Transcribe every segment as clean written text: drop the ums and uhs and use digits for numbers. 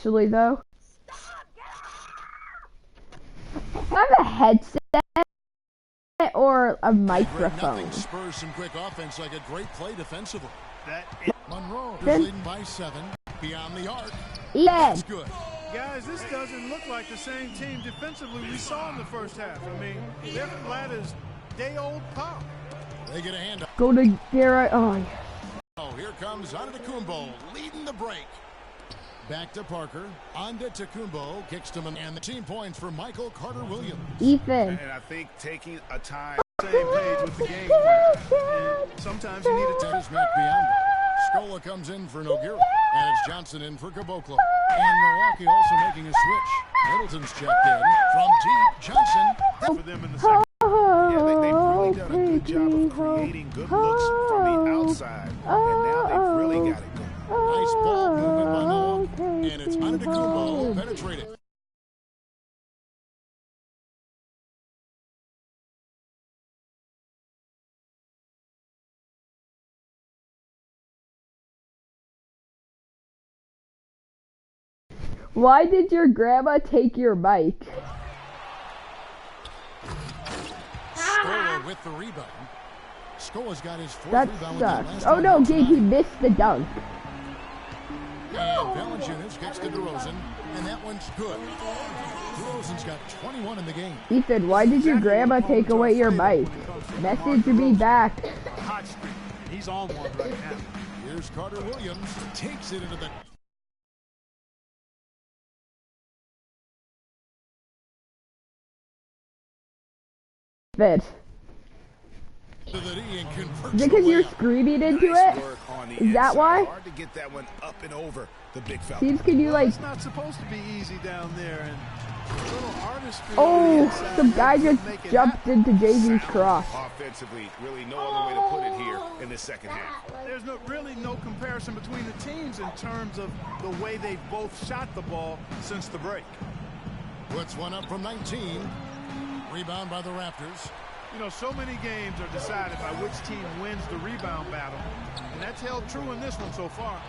actually, though. I have a headset or a microphone. Nothing spurs some quick offense like a great play defensively. Monroe is Then- leading by 7 beyond the arc. Ian, That's good. Guys, this doesn't look like the same team defensively we saw in the first half. I mean, they're flat as day-old pop. They get a hand up. go to Garrett. Oh, Oh, here comes Antetokounmpo leading the break. Back to Parker. Antetokounmpo kicks to him, and the team points for Michael Carter-Williams. Ethan. And I think taking a time, same page with the game plan. And sometimes you need a That is Matt Biondo. Scola comes in for Nogueira, and it's Johnson in for Caboclo. And Milwaukee also making a switch. Middleton's checked in from deep. Johnson. for them in the second. Yeah, they've really done a good job of creating good looks from the outside, and now they've really got it going. Nice ball movement by Milwaukee, and it's Antetokounmpo penetrating. Why did your grandma take your bike? Scola with the rebound. Scola's got his fourth That rebound with that sucks. last Oh one. no, Gabe, he missed the dunk. And Valanciunas kicks to DeRozan, and that one's good. DeRozan's got 21 in the game. Ethan, why did your grandma take away your bike? Message me back. Hot streak. He's on one right now. Here's Carter-Williams, takes it into the... Fit. to the knee and converts Is it because the you're layup. screaming into Nice it? work on the Is that inside. why? Hard to get that one up and over the big fella. Seems, can you like... It's not supposed to be easy down there, and a little artistry on the Oh, inside some guy doesn't just make it jumped happen. into Jay-Z's Sound cross. offensively, really no other way to put it here in the second half. There's really no comparison between the teams in terms of the way they've both shot the ball since the break. Puts one up from 19. Rebound by the Raptors. You know, so many games are decided by which team wins the rebound battle, and that's held true in this one so far.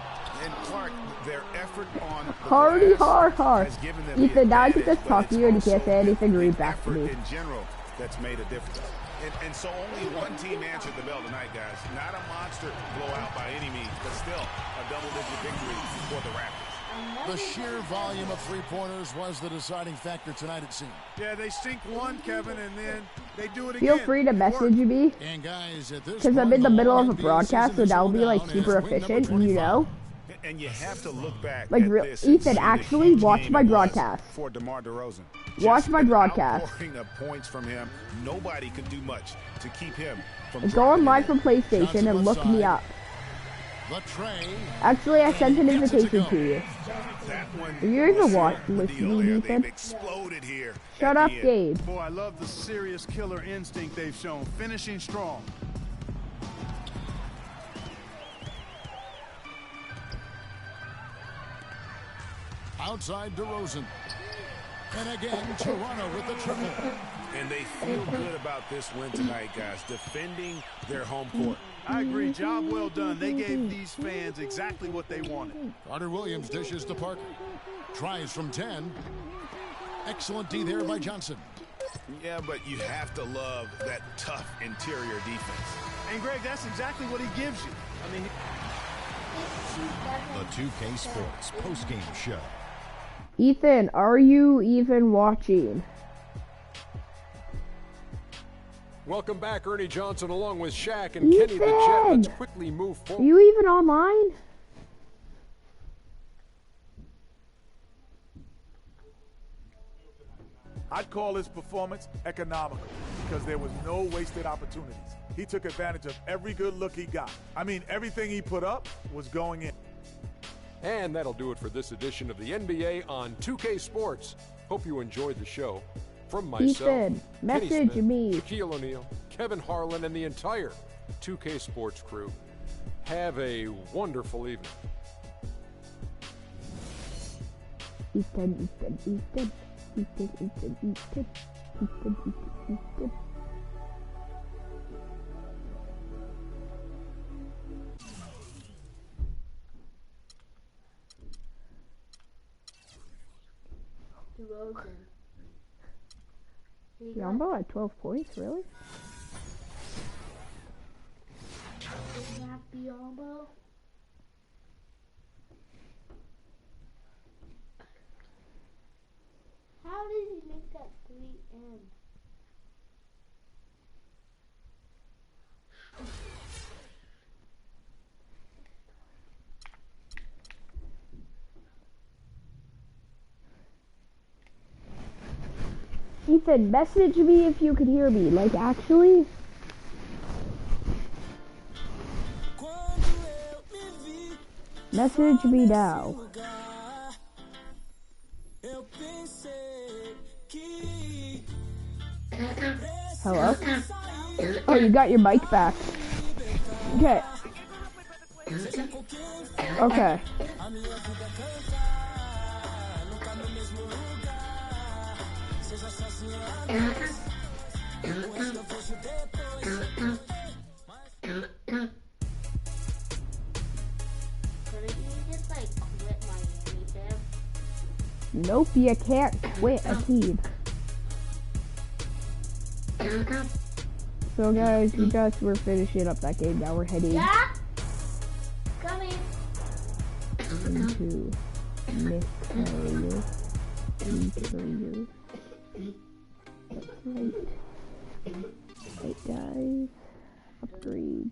And Clark, their effort on the Hardy, glass hard. has given them the Ethan, now I can advantage, just but talk to it's you and you can't also say anything the rude back to effort me. in general that's made a difference. And so only one team answered the bell tonight, guys. Not a monster blowout by any means, but still a double-digit victory for the Raptors. The sheer volume of three-pointers was the deciding factor tonight, it seemed. Yeah, they sink one, Kevin, and then they do it Feel again. free to It message worked. me, And guys, at this because I'm point, in the middle of a NBA broadcast, so season that'll is be like down super as win number efficient, you 25. know? And you have to look back Like, at real- this and Ethan, see the actually, huge watch game my it was broadcast. for DeMar DeRozan. Watch Just my an broadcast. outpouring of points from him. Nobody could do much to keep him from Go dropping online it. from PlayStation and look me up. The tray. Actually, I sent an And he gets it to invitation go. to you. That one Are you even was watching, the deal listening, there. Ethan? They've exploded here. Shut at up, the end. Gabe. Boy, I love the serious killer instinct they've shown, finishing strong. Outside DeRozan. And again, Toronto with the triple. And they feel good about this win tonight, guys, defending their home court. I agree. Job well done. They gave these fans exactly what they wanted. Carter-Williams dishes to Parker. Tries from 10. Excellent D there by Johnson. Yeah, but you have to love that tough interior defense. And, Greg, that's exactly what he gives you. I mean, The 2K Sports postgame show. Ethan, are you even watching? Welcome back, Ernie Johnson, along with Shaq and Kenny the Jet. Ethan! Let's quickly move Are forward. you even online? I'd call his performance economical because there was no wasted opportunities. He took advantage of every good look he got. I mean, everything he put up was going in. And that'll do it for this edition of the NBA on 2K Sports. Hope you enjoyed the show. From myself, Ethan, Kenny message Smith, me. Shaquille O'Neal, Kevin Harlan, and the entire 2K Sports crew. Have a wonderful evening. Ethan, Ethan, Ethan. Ethan, Ethan, Ethan. Ethan, Ethan, Ethan. DeRozan. Yambo at 12 points, really? Is that Biombo? How did he make that 3M? Ethan, message me if you could hear me. Like, actually? Message me now. Hello? Oh, you got your mic back. Okay. Okay. Nope, you can't quit a team. So guys, we're finishing up that game. Now we're heading Coming into mid-career. That's right. Right guys. Upgrades.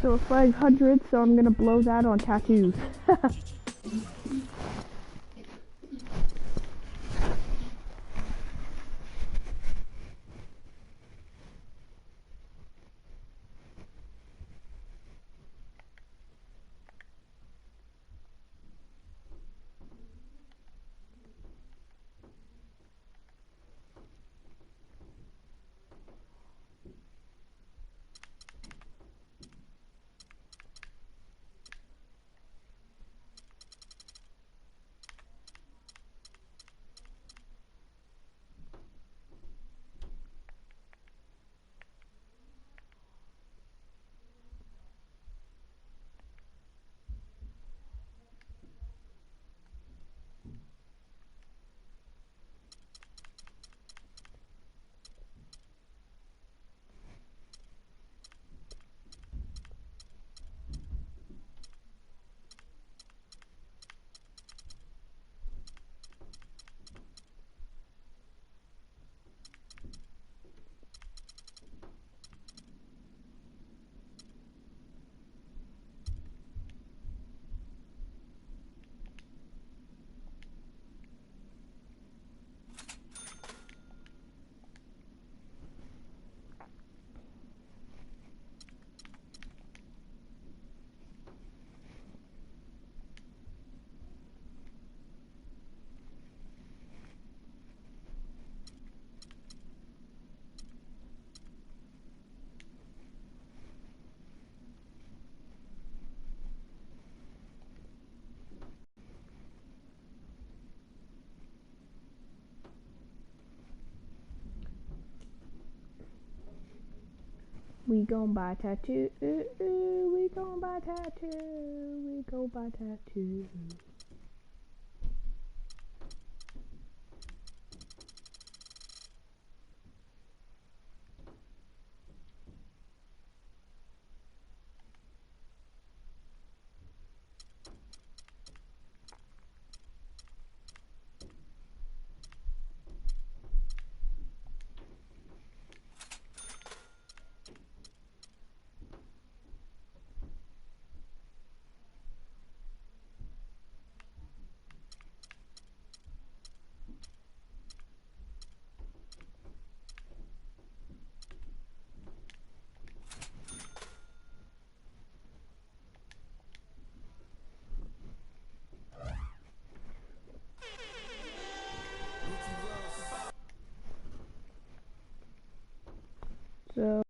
So 500, so I'm gonna blow that on tattoos. We gon' buy tattoo. We gon' buy tattoo. We gon' buy tattoo. So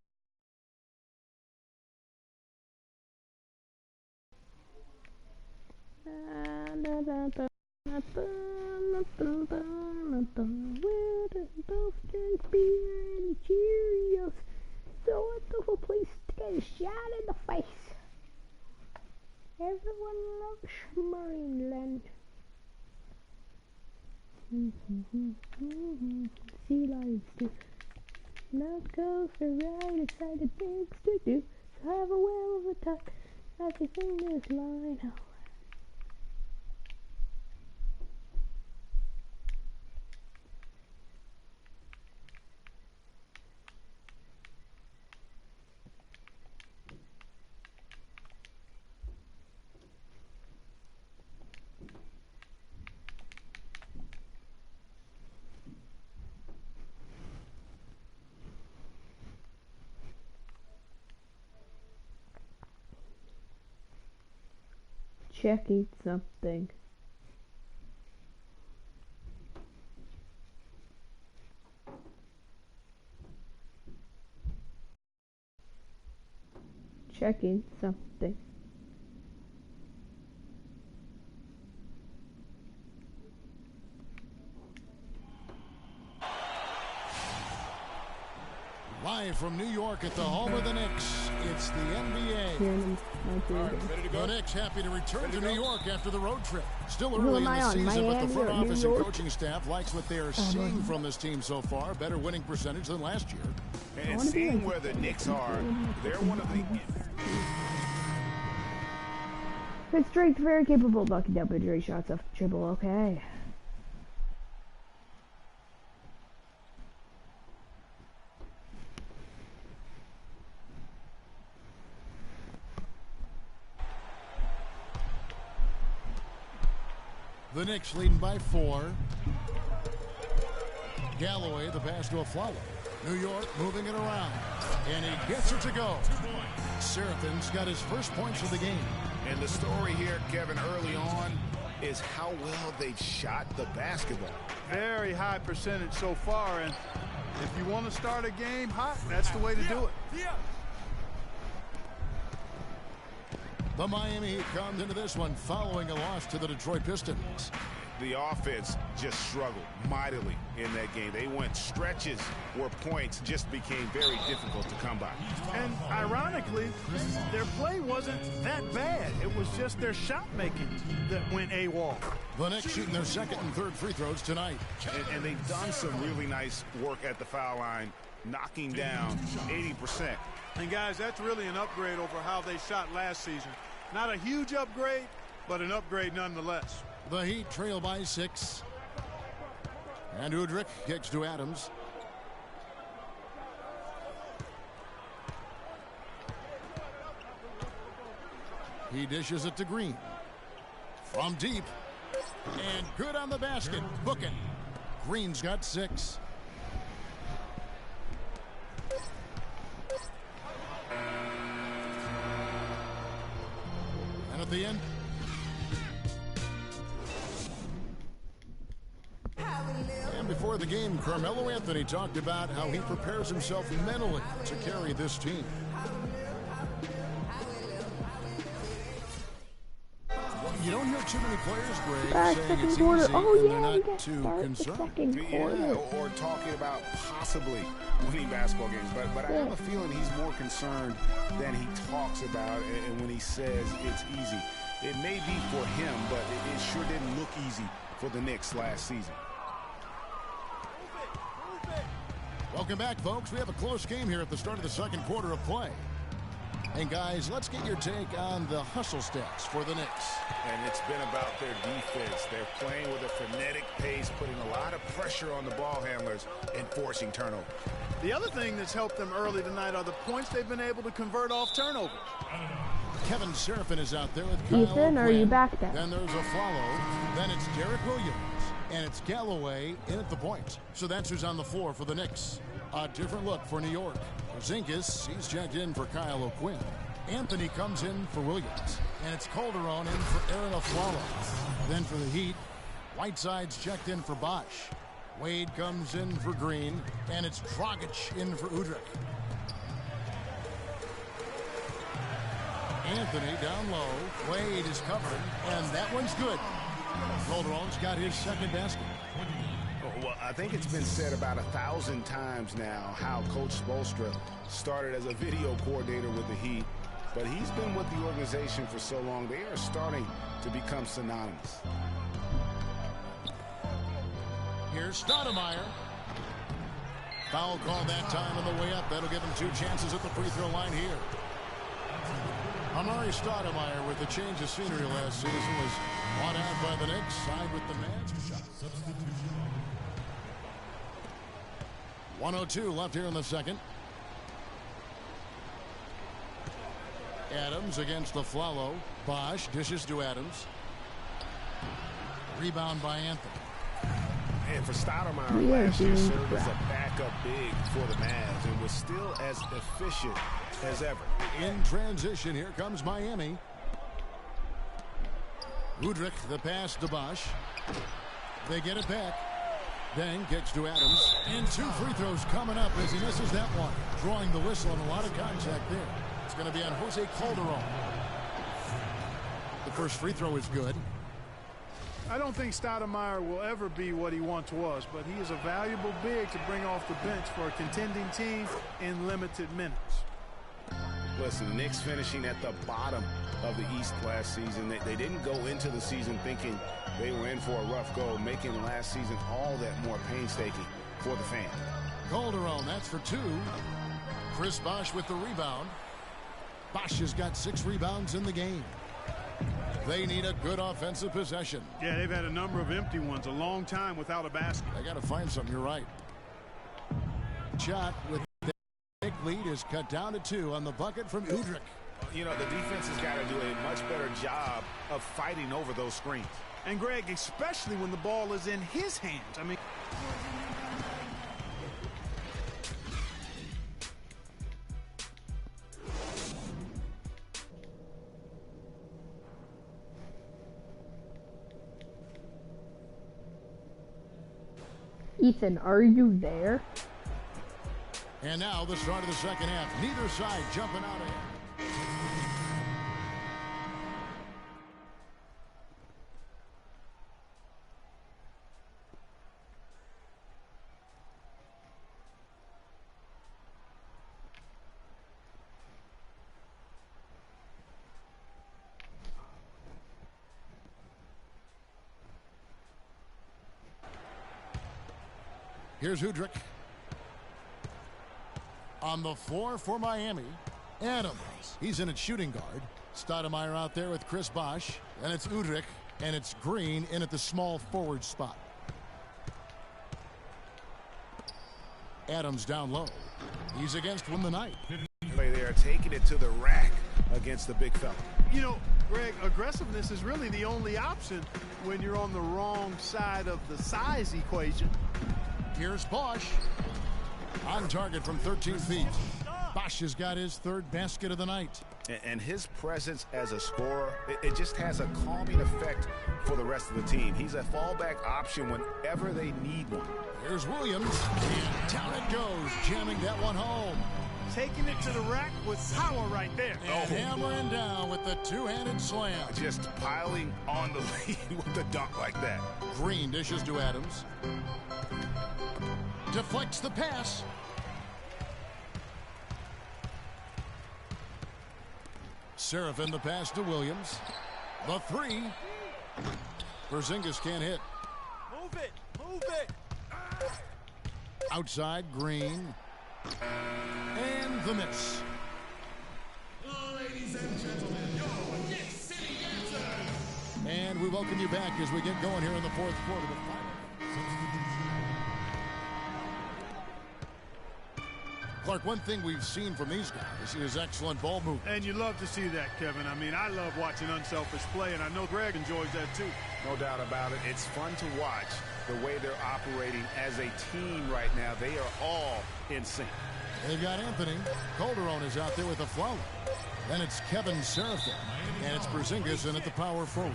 where the Dolphins beer and Cheerios? So wonderful place to get a shot in the face. Everyone loves Marineland. Sea lions too. Let's go for a ride, excited things to do. So have a whale of a time as we sing this line out. Checking something. Checking something. Live from New York at the home of the Knicks, it's the NBA. The Knicks happy to return to New York after the road trip. Still early in the season, but the front office and coaching staff likes what they are seeing from this team so far. Better winning percentage than last year. And seeing where the Knicks are, they're one of the... Good strength, very capable, knocking down mid-range shots off the dribble. Okay. The Knicks leading by 4. Galloway, the pass to Afflalo. New York moving it around. And he gets it to go. Serafin's got his first points of the game. And the story here, Kevin, early on, is how well they've shot the basketball. Very high percentage so far, and if you want to start a game hot, that's the way to do it. The Miami Heat comes into this one following a loss to the Detroit Pistons. The offense just struggled mightily in that game. They went stretches where points just became very difficult to come by. And ironically, their play wasn't that bad. It was just their shot making that went AWOL. The Knicks shooting their second and third free throws tonight. And they've done some really nice work at the foul line, knocking down 80%. And guys, that's really an upgrade over how they shot last season. Not a huge upgrade, but an upgrade nonetheless. The Heat trail by 6. And Udrih kicks to Adams. He dishes it to Green. From deep. And good on the basket. Booking. Green's got 6. And at the end, and before the game, Carmelo Anthony talked about how he prepares himself mentally to carry this team. You don't hear too many players, Greg, saying it's easy and they're not too concerned. Yeah, or talking about possibly winning basketball games. But I have a feeling he's more concerned than he talks about, and when he says it's easy. It may be for him, but it sure didn't look easy for the Knicks last season. Welcome back, folks. We have a close game here at the start of the second quarter of play. And guys, let's get your take on the hustle stats for the Knicks. And it's been about their defense. They're playing with a frenetic pace, putting a lot of pressure on the ball handlers and forcing turnovers. The other thing that's helped them early tonight are the points they've been able to convert off turnovers. Kevin Seraphin is out there with Kyle Ethan, are you back there? Then there's a follow. Then it's Derek Williams. And it's Galloway in at the point. So that's who's on the floor for the Knicks. A different look for New York. Zinkis, he's checked in for Kyle O'Quinn. Anthony comes in for Williams. And it's Calderon in for Aaron Afflalo. Then for the Heat, Whiteside's checked in for Bosch. Wade comes in for Green. And it's Dragic in for Udrih. Anthony down low. Wade is covered. And that one's good. Calderon's got his second basket. Well, I think it's been said about 1,000 times now how Coach Spoelstra started as a video coordinator with the Heat, but he's been with the organization for so long, they are starting to become synonymous. Here's Stoudemire. Foul call that time on the way up. That'll give him 2 chances at the free throw line here. Amar'e Stoudemire, with the change of scenery last season, was bought out by the Knicks, signed with the Mavs. 1:02 left here in the second. Adams against the Flalo. Bosch dishes to Adams. Rebound by Anthony. And for Stoudemire, last year served as a backup big for the Mavs and was still as efficient as ever. In transition, here comes Miami. Udrih, the pass to Bosch. They get it back. Then kicks to Adams. And 2 free throws coming up as he misses that one. Drawing the whistle and a lot of contact there. It's going to be on Jose Calderon. The first free throw is good. I don't think Stoudemire will ever be what he once was, but he is a valuable big to bring off the bench for a contending team in limited minutes. Listen, the Knicks finishing at the bottom of the East last season. They didn't go into the season thinking they were in for a rough go, making last season all that more painstaking for the fans. Calderon, that's for 2. Chris Bosch with the rebound. Bosch has got 6 rebounds in the game. They need a good offensive possession. Yeah, they've had a number of empty ones, a long time without a basket. They got to find something. You're right. Shot with the big lead is cut down to 2 on the bucket from Udrih. You know, the defense has got to do a much better job of fighting over those screens. And Greg, especially when the ball is in his hands. I mean, Ethan, are you there? And now the start of the second half. Neither side jumping out ahead. Here's Udrih. On the floor for Miami, Adams. He's in at shooting guard. Stoudemire out there with Chris Bosch. And it's Udrih. And it's Green in at the small forward spot. Adams down low. He's against Win the Night. They are taking it to the rack against the big fella. you know, Greg, aggressiveness is really the only option when you're on the wrong side of the size equation. Here's Bosch. On target from 13 feet. Bosch has got his third basket of the night. And his presence as a scorer, it just has a calming effect for the rest of the team. He's a fallback option whenever they need one. Here's Williams. And down it goes, jamming that one home. Taking it to the rack with power right there. And hammering down with the two-handed slam. Just piling on the lead with the dunk like that. Green dishes to Adams. Deflects the pass. Seraphin the pass to Williams. The three. Porzingis can't hit. Move it. Move it. Outside, Green. And the miss. Ladies and gentlemen, your Knicks City Dancers. And we welcome you back as we get going here in the fourth quarter. The final. Clark, one thing we've seen from these guys is excellent ball movement. And you love to see that, Kevin. I mean, I love watching unselfish play, and I know Greg enjoys that too. No doubt about it. It's fun to watch the way they're operating as a team right now. They are all in sync. They've got Anthony. Calderon is out there with the flow. Then it's Kevin Seraphin. And it's Porzingis in at the power forward.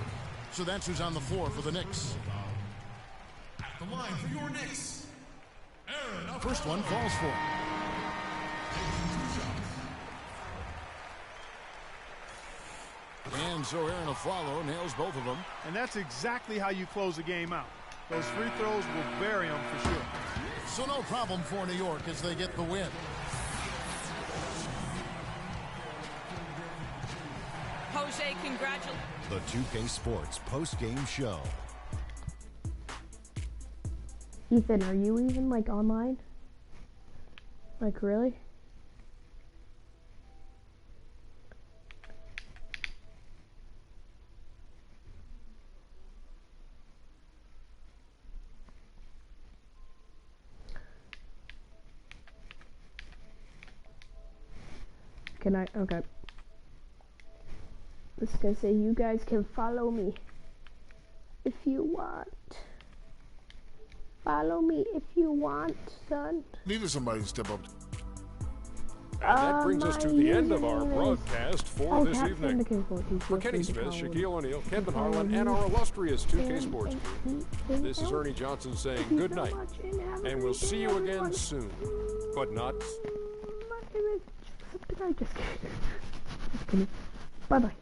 So that's who's on the floor for the Knicks. At the line for your Knicks, Aaron. First one falls for him. And so Aaron Aflalo nails both of them. And that's exactly how you close a game out. Those free throws will bury them for sure. So no problem for New York as they get the win. Jose, congratulations. The 2K Sports post-game show. Ethan, are you even, like, online? Like, really? Can I? Okay. This is gonna say you guys can follow me if you want. Follow me if you want, son. Needed somebody to step up. And that brings us to the end of our broadcast for this evening. For Kenny Smith, Shaquille O'Neal, Kevin Harlan, and our illustrious 2K Sports crew, this is Ernie Johnson saying good night, and we'll see you again soon, but not... Just kidding. Bye-bye.